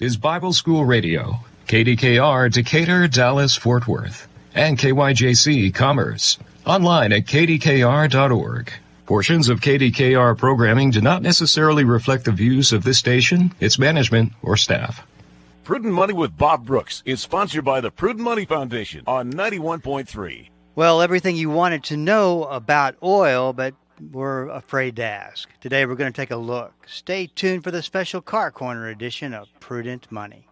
is Bible School Radio, KDKR Decatur, Dallas, Fort Worth, and KYJC Commerce. Online at kdkr.org. Portions of KDKR programming do not necessarily reflect the views of this station, its management, or staff. Prudent Money with Bob Brooks is sponsored by the Prudent Money Foundation on 91.3. Well, everything you wanted to know about oil, but were afraid to ask. Today we're going to take a look. Stay tuned for the special Car Corner edition of Prudent Money.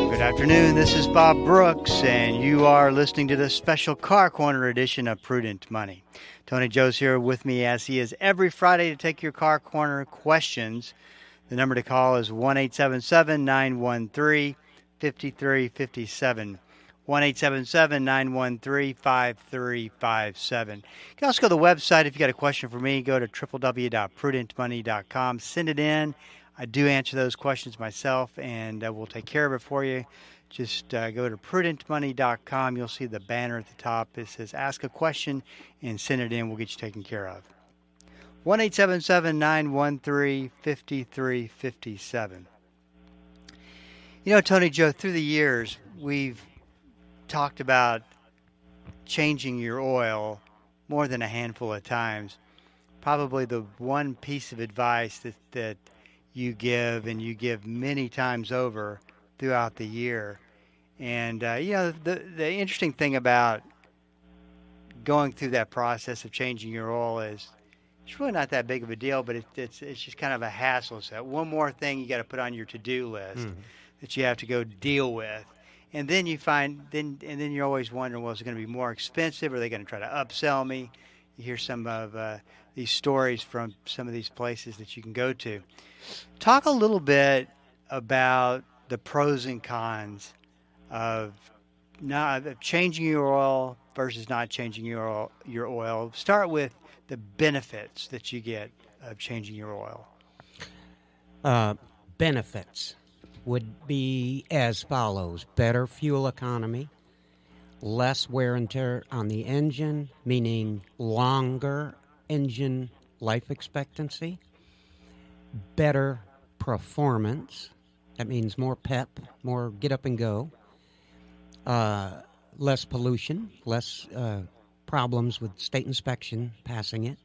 Good afternoon, this is Bob Brooks, and you are listening to the special Car Corner edition of Prudent Money. Tony Joe's here with me as he is every Friday to take your Car Corner questions. The number to call is 1-877-913-5357. 1-877-913-5357. You can also go to the website if you got a question for me. Go to www.prudentmoney.com. Send it in. I do answer those questions myself, and we'll take care of it for you. Just go to prudentmoney.com. You'll see the banner at the top. It says Ask a Question, and send it in. We'll get you taken care of. 1-877-913-5357. You know, Tony Joe, through the years, we've talked about changing your oil more than a handful of times. Probably the one piece of advice that you give, and you give many times over throughout the year. And, the interesting thing about going through that process of changing your oil is it's really not that big of a deal, but it's just kind of a hassle. It's that one more thing you got to put on your to-do list that you have to go deal with. And then you find, then you're always wondering, well, is it going to be more expensive? Are they going to try to upsell me? You hear some of these stories from some of these places that you can go to. Talk a little bit about the pros and cons of changing your oil versus not changing your oil. Start with the benefits that you get of changing your oil. Benefits would be as follows: better fuel economy, less wear and tear on the engine, meaning longer engine life expectancy, better performance. That means more pep, more get up and go, less pollution, less problems with state inspection passing it.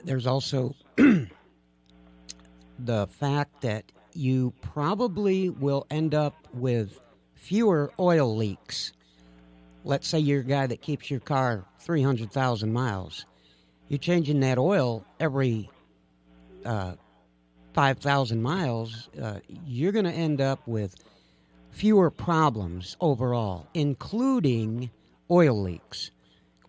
There's also the fact that you probably will end up with fewer oil leaks. Let's say you're a guy that keeps your car 300,000 miles. You're changing that oil every 5,000 miles, you're going to end up with fewer problems overall, including oil leaks.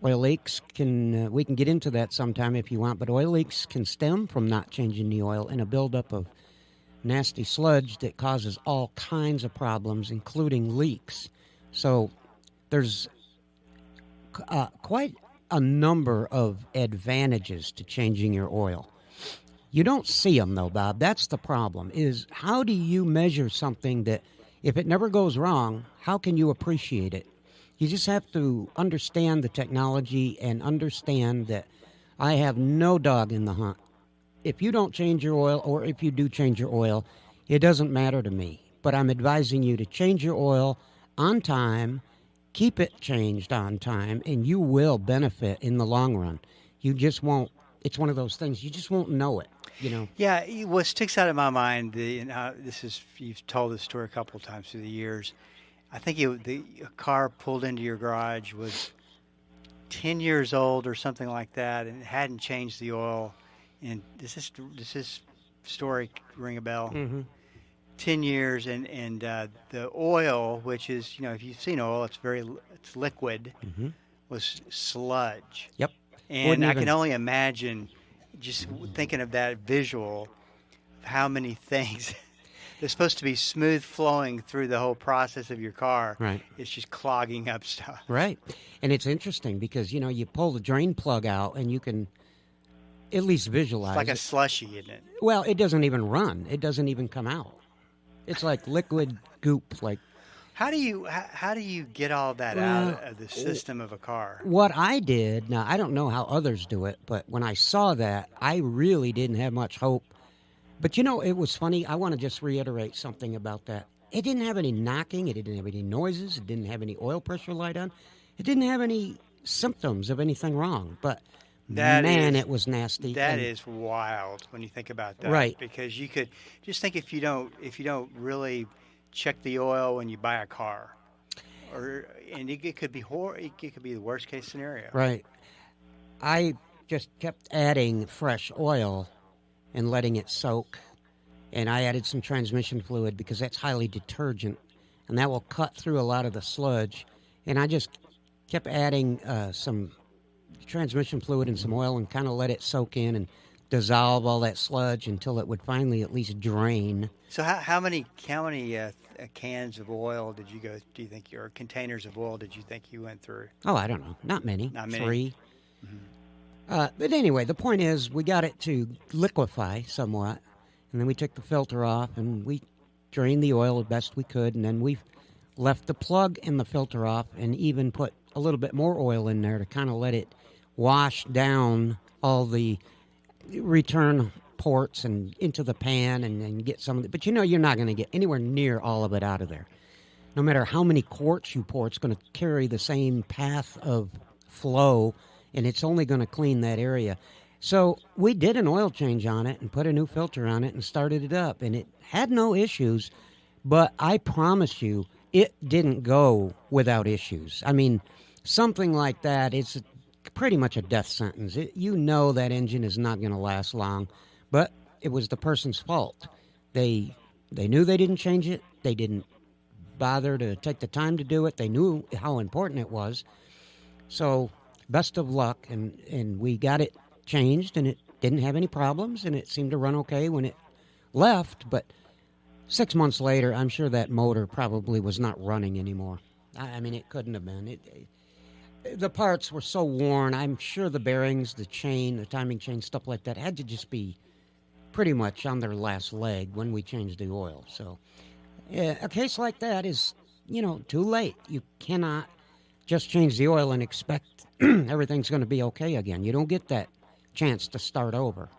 Oil leaks we can get into that sometime if you want, but oil leaks can stem from not changing the oil and a buildup of nasty sludge that causes all kinds of problems, including leaks. So there's quite a number of advantages to changing your oil. You don't see them, though, Bob. That's the problem, is how do you measure something that, if it never goes wrong, how can you appreciate it? You just have to understand the technology and understand that I have no dog in the hunt. If you don't change your oil, or if you do change your oil, it doesn't matter to me. But I'm advising you to change your oil on time, keep it changed on time, and you will benefit in the long run. You just won't. It's one of those things. You just won't know it. You know. Yeah, what sticks out in my mind, you've told this story a couple of times through the years. I think a car pulled into your garage was 10 years old or something like that, and it hadn't changed the oil. And does this story ring a bell? Mm-hmm. 10 years, and the oil, which is, if you've seen oil, it's liquid, was sludge. Yep. And I can only imagine, just thinking of that visual, of how many things they're supposed to be smooth flowing through the whole process of your car. Right. It's just clogging up stuff. Right. And it's interesting because, you pull the drain plug out and you can at least visualize It's like a slushy, isn't it? Well, it doesn't even run. It doesn't even come out. It's like liquid goop. Like How do you get all that out of the system of a car? what I did, now I don't know how others do it, but when I saw that, I really didn't have much hope. But it was funny. I want to just reiterate something about that. It didn't have any knocking. It didn't have any noises. It didn't have any oil pressure light on. It didn't have any symptoms of anything wrong. But it was nasty. That is wild when you think about that. Right. Because you could just think if you don't really check the oil when you buy a car, and it could be it could be the worst case scenario. Right. I just kept adding fresh oil and letting it soak. And I added some transmission fluid because that's highly detergent, and that will cut through a lot of the sludge. And I just kept adding some transmission fluid and some oil and kind of let it soak in and dissolve all that sludge until it would finally at least drain. So how many cans of oil did you go? Do you think, or containers of oil did you think you went through? Oh, I don't know. Not many. Not many. 3. Mm-hmm. But anyway, the point is we got it to liquefy somewhat, and then we took the filter off and we drained the oil as best we could, and then we left the plug and the filter off and even put a little bit more oil in there to kind of let it wash down all the return ports and into the pan and get some of it. But you're not going to get anywhere near all of it out of there. No matter how many quarts you pour, it's going to carry the same path of flow, and it's only going to clean that area. So we did an oil change on it and put a new filter on it and started it up, and it had no issues, but I promise you it didn't go without issues. I mean, something like that is pretty much a death sentence. That engine is not going to last long, but it was the person's fault. They knew they didn't change it. They didn't bother to take the time to do it. They knew how important it was. So best of luck, and we got it changed, and it didn't have any problems, and it seemed to run okay when it left. But 6 months later, I'm sure that motor probably was not running anymore. I mean, it couldn't have been. The parts were so worn. I'm sure the bearings, the chain, the timing chain, stuff like that had to just be pretty much on their last leg when we changed the oil. So a case like that is, too late. You cannot just change the oil and expect everything's going to be okay again. You don't get that chance to start over.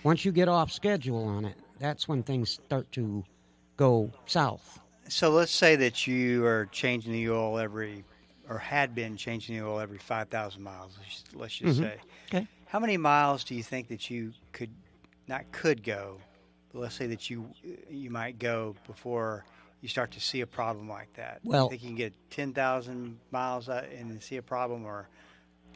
Once you get off schedule on it, that's when things start to go south. So let's say that you are changing the oil had been changing the oil every 5,000 miles, let's just say. Okay. How many miles do you think that you could go, but let's say that you might go before you start to see a problem like that? Well, you think you can get 10,000 miles and see a problem, or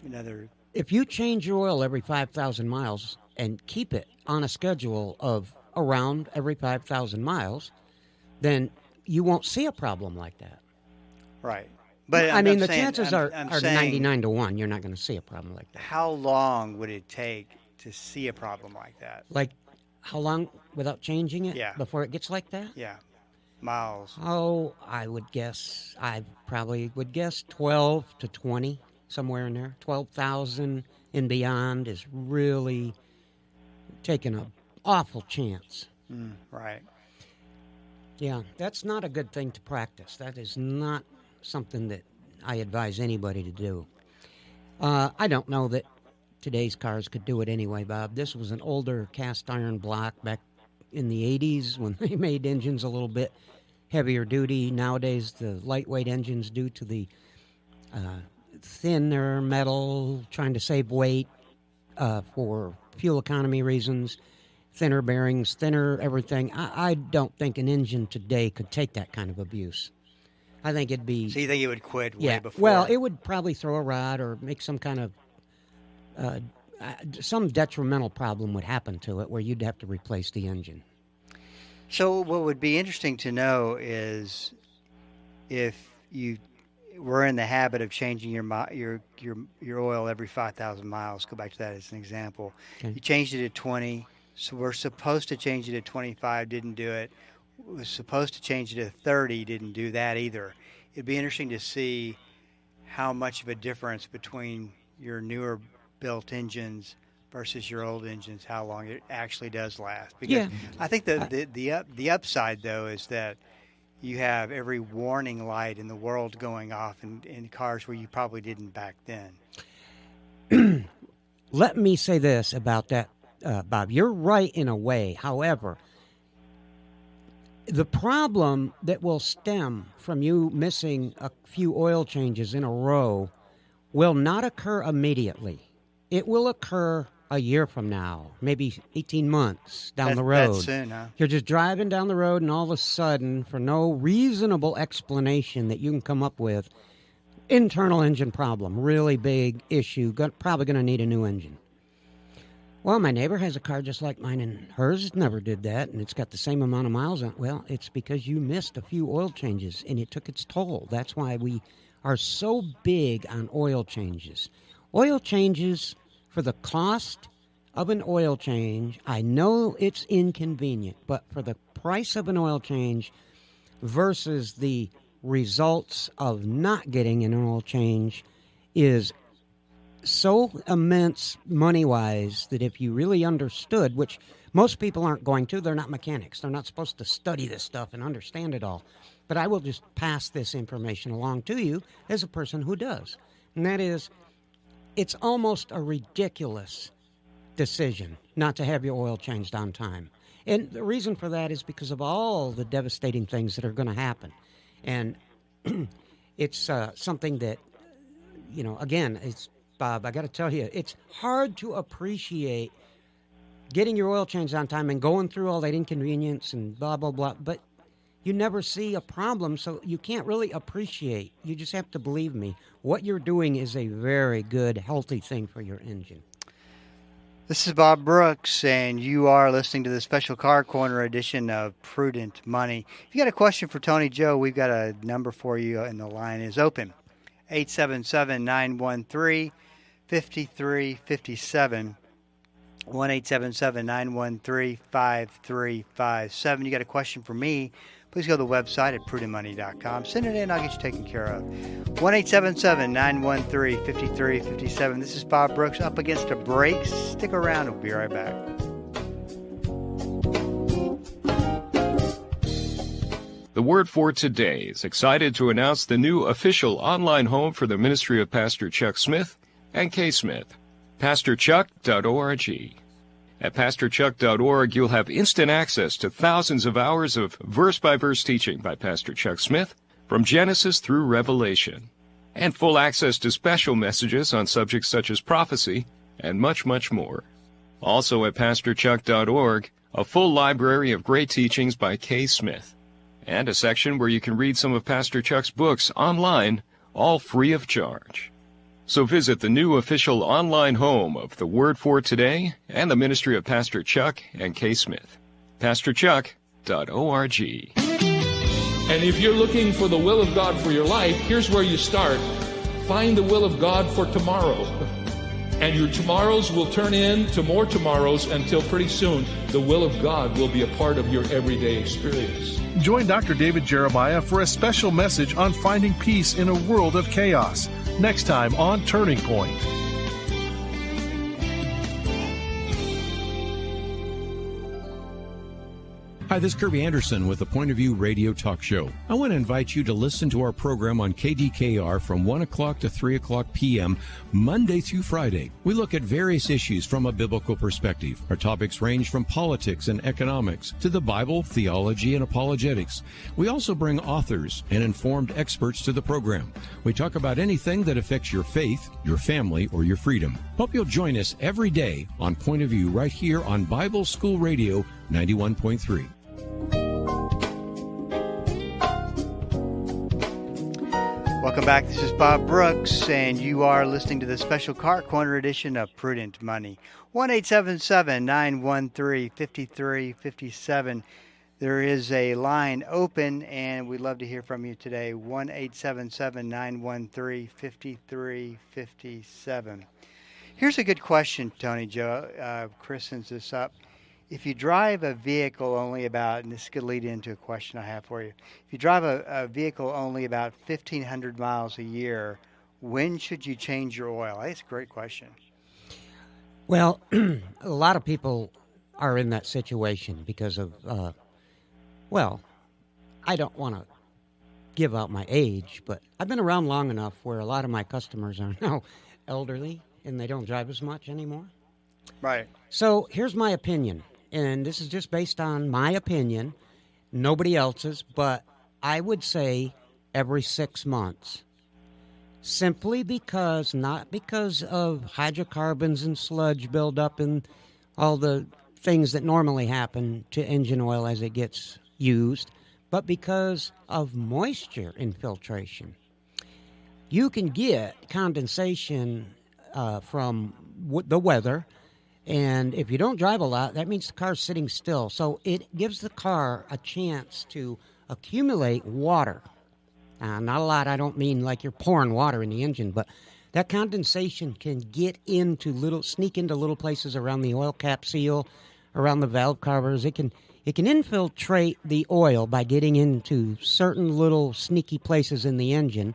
another? If you change your oil every 5,000 miles and keep it on a schedule of around every 5,000 miles, then you won't see a problem like that. Right. But the chances are 99 to 1 you're not going to see a problem like that. How long would it take to see a problem like that? Like, how long without changing it? Yeah. Before it gets like that? Yeah. Miles. Oh, I probably would guess 12 to 20, somewhere in there. 12,000 and beyond is really taking an awful chance. Right. Yeah, that's not a good thing to practice. That is not something that I advise anybody to do. I don't know that today's cars could do it anyway, Bob. This was an older cast iron block back in the 80s when they made engines a little bit heavier duty. Nowadays, the lightweight engines, due to the thinner metal, trying to save weight for fuel economy reasons, thinner bearings, thinner everything. I don't think an engine today could take that kind of abuse. I think it'd be... So you think it would quit way before? Well, it would probably throw a rod or make some kind of... some detrimental problem would happen to it where you'd have to replace the engine. So what would be interesting to know is if you were in the habit of changing your oil every 5,000 miles, go back to that as an example. Okay. You changed it at 20, so we're supposed to change it at 25, didn't do it. Was supposed to change it at 30, didn't do that either. It'd be interesting to see how much of a difference between your newer built engines versus your old engines, how long it actually does last. Because Yeah. I think the upside, though, is that you have every warning light in the world going off in cars where you probably didn't back then. Let me say this about that, Bob. You're right in a way. However, the problem that will stem from you missing a few oil changes in a row will not occur immediately. It will occur a year from now, maybe 18 months down the road. That's soon, huh? You're just driving down the road, and all of a sudden, for no reasonable explanation that you can come up with, internal engine problem, really big issue, probably going to need a new engine. Well, my neighbor has a car just like mine, and hers never did that, and it's got the same amount of miles on it. Well, it's because you missed a few oil changes, and it took its toll. That's why we are so big on oil changes. Oil changes, for the cost of an oil change, I know it's inconvenient, but for the price of an oil change versus the results of not getting an oil change is so immense money-wise that if you really understood, which most people aren't going to, they're not mechanics. They're not supposed to study this stuff and understand it all. But I will just pass this information along to you as a person who does. And that is, it's almost a ridiculous decision not to have your oil changed on time. And the reason for that is because of all the devastating things that are going to happen. And it's something that, again, it's Bob, I got to tell you, it's hard to appreciate getting your oil changed on time and going through all that inconvenience and blah, blah, blah. But you never see a problem, so you can't really appreciate. You just have to believe me. What you're doing is a very good, healthy thing for your engine. This is Bob Brooks, and you are listening to the Special Car Corner edition of Prudent Money. If you got a question for Tony Joe, we've got a number for you, and the line is open. 877-913-5357. 1-877-913-5357. You got a question for me, please go to the website at prudentmoney.com. Send it in, I'll get you taken care of. 1-877-913-5357. This is Bob Brooks, up against a break. Stick around, we'll be right back. The Word for Today is excited to announce the new official online home for the ministry of Pastor Chuck Smith and Kay Smith, pastorchuck.org. At pastorchuck.org, you'll have instant access to thousands of hours of verse-by-verse teaching by Pastor Chuck Smith from Genesis through Revelation, and full access to special messages on subjects such as prophecy and much, much more. Also at pastorchuck.org, a full library of great teachings by Kay Smith, and a section where you can read some of Pastor Chuck's books online, all free of charge. So visit the new official online home of the Word for Today and the ministry of Pastor Chuck and Kay Smith, pastorchuck.org. And if you're looking for the will of God for your life, here's where you start. Find the will of God for tomorrow. And your tomorrows will turn into more tomorrows until pretty soon the will of God will be a part of your everyday experience. Join Dr. David Jeremiah for a special message on finding peace in a world of chaos. Next time on Turning Point. Hi, this is Kirby Anderson with the Point of View Radio Talk Show. I want to invite you to listen to our program on KDKR from 1 o'clock to 3 o'clock p.m. Monday through Friday. We look at various issues from a biblical perspective. Our topics range from politics and economics to the Bible, theology, and apologetics. We also bring authors and informed experts to the program. We talk about anything that affects your faith, your family, or your freedom. Hope you'll join us every day on Point of View right here on Bible School Radio 91.3. Welcome back. This is Bob Brooks, and you are listening to the Special Car Corner edition of Prudent Money. 1-877-913-5357. There is a line open, and we'd love to hear from you today. 1-877-913-5357. Here's a good question, Tony Joe. Chris sends this up. If you drive a vehicle only about, and this could lead into a question I have for you. If you drive a vehicle only about 1,500 miles a year, when should you change your oil? That's a great question. Well, a lot of people are in that situation because of, well, I don't want to give out my age, but I've been around long enough where a lot of my customers are now elderly and they don't drive as much anymore. Right. So here's my opinion, and this is just based on my opinion, nobody else's, but I would say every 6 months. Simply because, not because of hydrocarbons and sludge buildup and all the things that normally happen to engine oil as it gets used, but because of moisture infiltration. You can get condensation from the weather, and if you don't drive a lot, that means the car's sitting still. So it gives the car a chance to accumulate water. Not a lot. I don't mean like you're pouring water in the engine, but that condensation can sneak into little places around the oil cap seal, around the valve covers. It can infiltrate the oil by getting into certain little sneaky places in the engine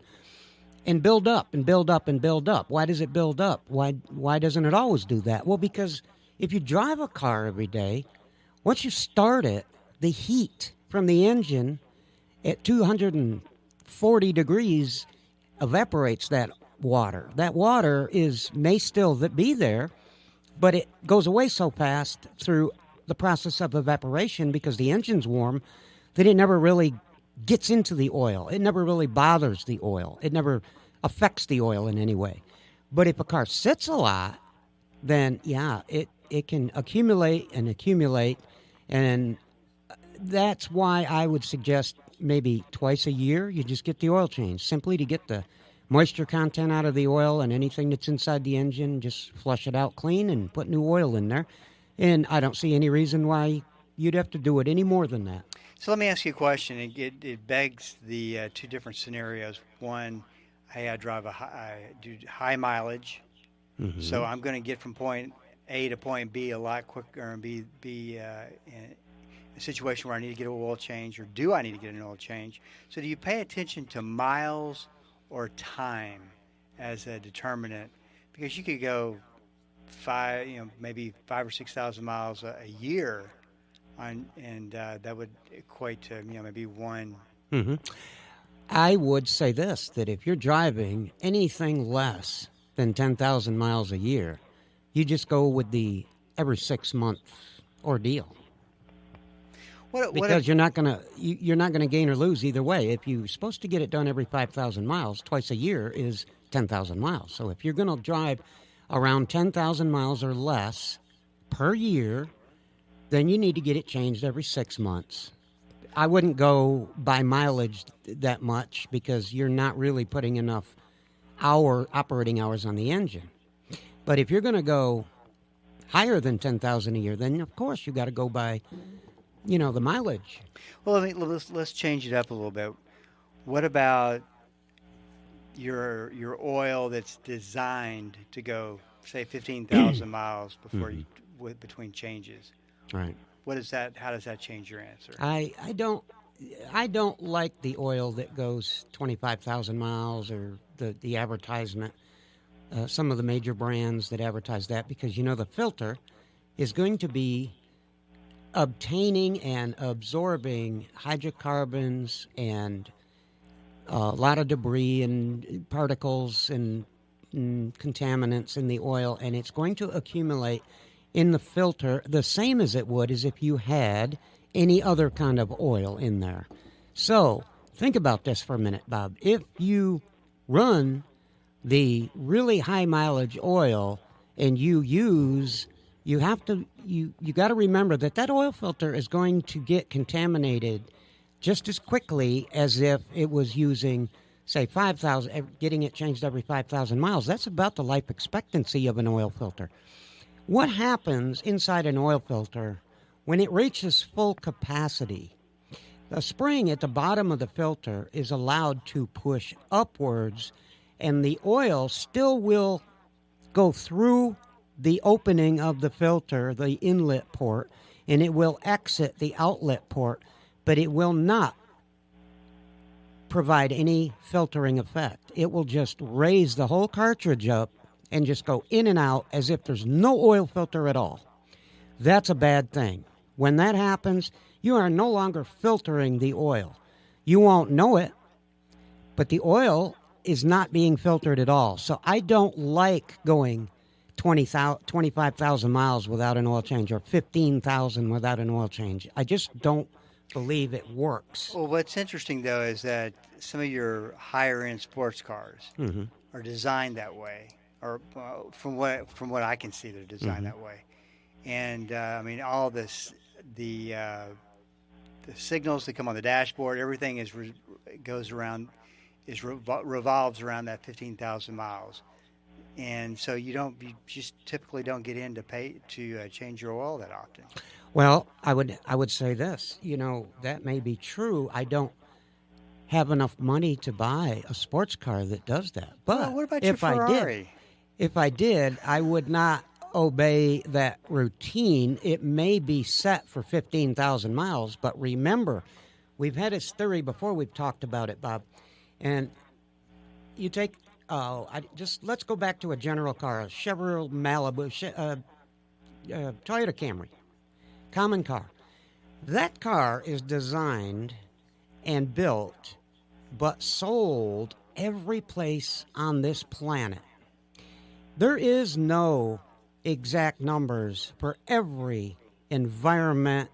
and build up and build up and build up. Why does it build up? Why doesn't it always do that? Well, because if you drive a car every day, once you start it, the heat from the engine at 240 degrees evaporates that water. That water may still be there, but it goes away so fast through the process of evaporation because the engine's warm that it never really gets into the oil. It never really bothers the oil. It never affects the oil in any way. But if a car sits a lot, then yeah, it can accumulate, and that's why I would suggest maybe twice a year you just get the oil change, simply to get the moisture content out of the oil, and anything that's inside the engine, just flush it out clean and put new oil in there. And I don't see any reason why you'd have to do it any more than that. So let me ask you a question. It begs the two different scenarios. One, hey, I do high mileage, so I'm going to get from point A to point B a lot quicker and be in a situation where I need to get an oil change, or do I need to get an oil change? So do you pay attention to miles or time as a determinant? Because you could go maybe 5,000 or 6,000 miles a year, and that would equate to maybe one. Mm-hmm. I would say this, that if you're driving anything less than 10,000 miles a year, you just go with the every 6 month ordeal. Because you're not gonna gain or lose either way. If you're supposed to get it done every 5,000 miles, twice a year is 10,000 miles. So if you're going to drive around 10,000 miles or less per year, then you need to get it changed every 6 months. I wouldn't go by mileage that much because you're not really putting enough operating hours on the engine. But if you're going to go higher than 10,000 a year, then of course you got to go by the mileage. Well, let's change it up a little bit. What about your oil that's designed to go, say, 15,000 miles before between changes? Right. What is that? How does that change your answer? I don't like the oil that goes 25,000 miles or the advertisement. Some of the major brands that advertise that, because the filter is going to be obtaining and absorbing hydrocarbons and a lot of debris and particles and contaminants in the oil, and it's going to accumulate in the filter the same as it would as if you had any other kind of oil in there. So think about this for a minute, Bob. If you run the really high mileage oil and you got to remember that oil filter is going to get contaminated just as quickly as if it was using, say, 5,000, getting it changed every 5,000 miles. That's about the life expectancy of an oil filter. What happens inside an oil filter when it reaches full capacity? The spring at the bottom of the filter is allowed to push upwards, and the oil still will go through the opening of the filter, the inlet port, and it will exit the outlet port, but it will not provide any filtering effect. It will just raise the whole cartridge up and just go in and out as if there's no oil filter at all. That's a bad thing. When that happens, you are no longer filtering the oil. You won't know it, but the oil is not being filtered at all. So I don't like going 25,000 miles without an oil change or 15,000 without an oil change. I just don't believe it works. Well, what's interesting, though, is that some of your higher-end sports cars are designed that way, or from what I can see, they're designed that way. And I mean, all this, the signals that come on the dashboard, everything revolves around that 15,000 miles. And so you just typically don't get in to change your oil that often. Well, I would say this. That may be true. I don't have enough money to buy a sports car that does that. But what about your Ferrari? If I did, I would not obey that routine. It may be set for 15,000 miles, but remember, we've had this theory before. We've talked about it, Bob. And you take let's go back to a general car, a Chevrolet Malibu, Toyota Camry, common car. That car is designed and built, but sold every place on this planet. There is no exact numbers for every environment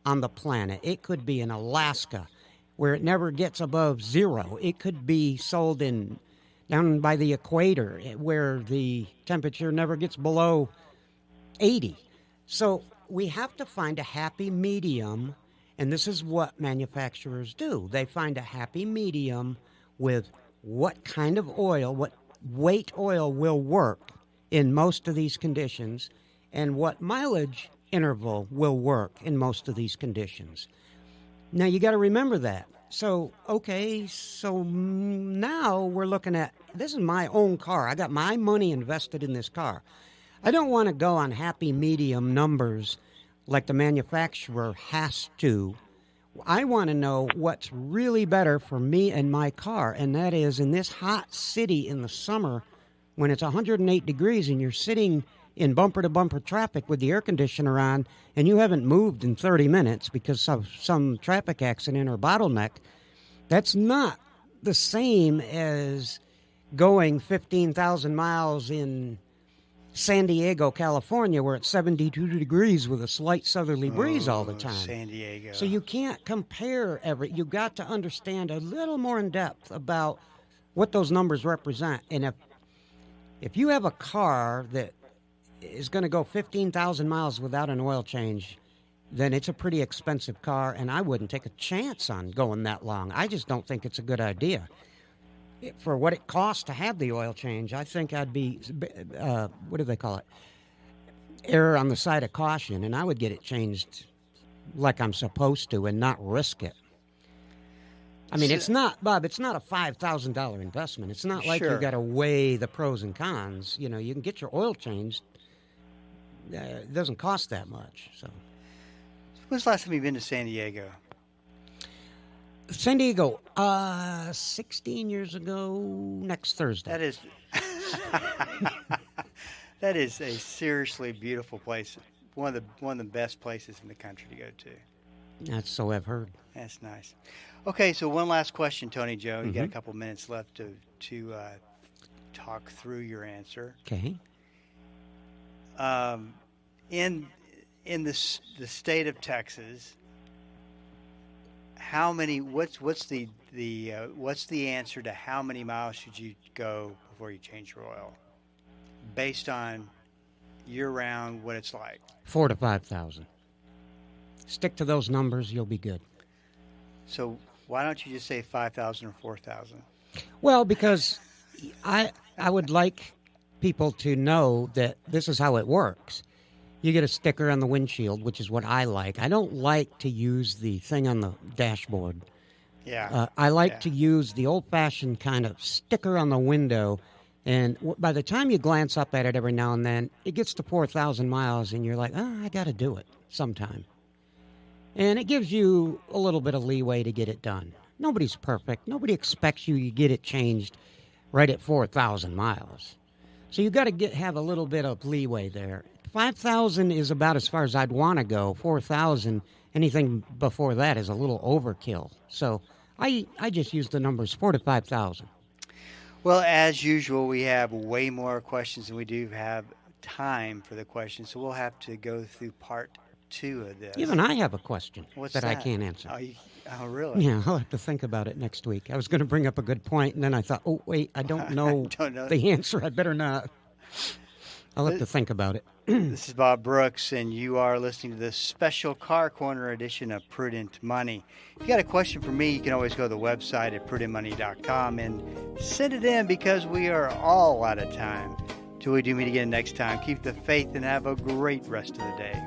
on the planet. It could be in Alaska, where it never gets above 0. It could be sold down by the equator, where the temperature never gets below 80. So we have to find a happy medium, and this is what manufacturers do. They find a happy medium with what kind of oil, what weight oil will work in most of these conditions, and what mileage interval will work in most of these conditions. Now, you got to remember that. So now we're looking at, this is my own car. I got my money invested in this car. I don't want to go on happy medium numbers like the manufacturer has to. I want to know what's really better for me and my car, and that is in this hot city in the summer when it's 108 degrees and you're sitting in bumper-to-bumper traffic with the air conditioner on, and you haven't moved in 30 minutes because of some traffic accident or bottleneck, that's not the same as going 15,000 miles in San Diego, California, where it's 72 degrees with a slight southerly breeze all the time. San Diego. So you can't compare you've got to understand a little more in depth about what those numbers represent. And if you have a car that is going to go 15,000 miles without an oil change, then it's a pretty expensive car, and I wouldn't take a chance on going that long. I just don't think it's a good idea. For what it costs to have the oil change, I think I'd be, what do they call it? Error on the side of caution, and I would get it changed like I'm supposed to and not risk it. I mean, it's not, Bob, it's not a $5,000 investment. It's not like you got to weigh the pros and cons. You can get your oil changed. It doesn't cost that much. So, when's the last time you've been to San Diego? San Diego, 16 years ago next Thursday. That is a seriously beautiful place. One of the best places in the country to go to. That's so I've heard. That's nice. Okay, so one last question, Tony Joe. You got a couple minutes left to talk through your answer. Okay. In the state of Texas, how many? What's the answer to how many miles should you go before you change your oil, based on year-round what it's like? 4,000 to 5,000. Stick to those numbers, you'll be good. So why don't you just say 5,000 or 4,000? Well, because I would like people to know that this is how it works. You get a sticker on the windshield, which is what I like. I don't like to use the thing on the dashboard. Yeah. I like to use the old-fashioned kind of sticker on the window, and by the time you glance up at it every now and then, it gets to 4,000 miles, and you're like, I got to do it sometime. And it gives you a little bit of leeway to get it done. Nobody's perfect. Nobody expects you to get it changed right at 4,000 miles. So you got to have a little bit of leeway there. 5,000 is about as far as I'd want to go. 4,000, anything before that is a little overkill. So I just use the numbers 4,000 to 5,000. Well, as usual, we have way more questions than we do have time for the questions, so we'll have to go through part 2 of this. Even I have a question What's I can't answer. Oh, really? Yeah, I'll have to think about it next week. I was going to bring up a good point, and then I thought, oh, wait, I don't know, the answer. I better not. I'll have to think about it. This is Bob Brooks, and you are listening to this special Car Corner edition of Prudent Money. If you got a question for me, you can always go to the website at prudentmoney.com and send it in, because we are all out of time. Till we do meet again next time, keep the faith and have a great rest of the day.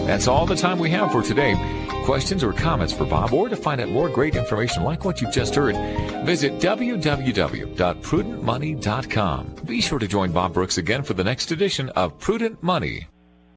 That's all the time we have for today. Questions or comments for Bob, or to find out more great information like what you've just heard, visit www.prudentmoney.com. Be sure to join Bob Brooks again for the next edition of Prudent Money.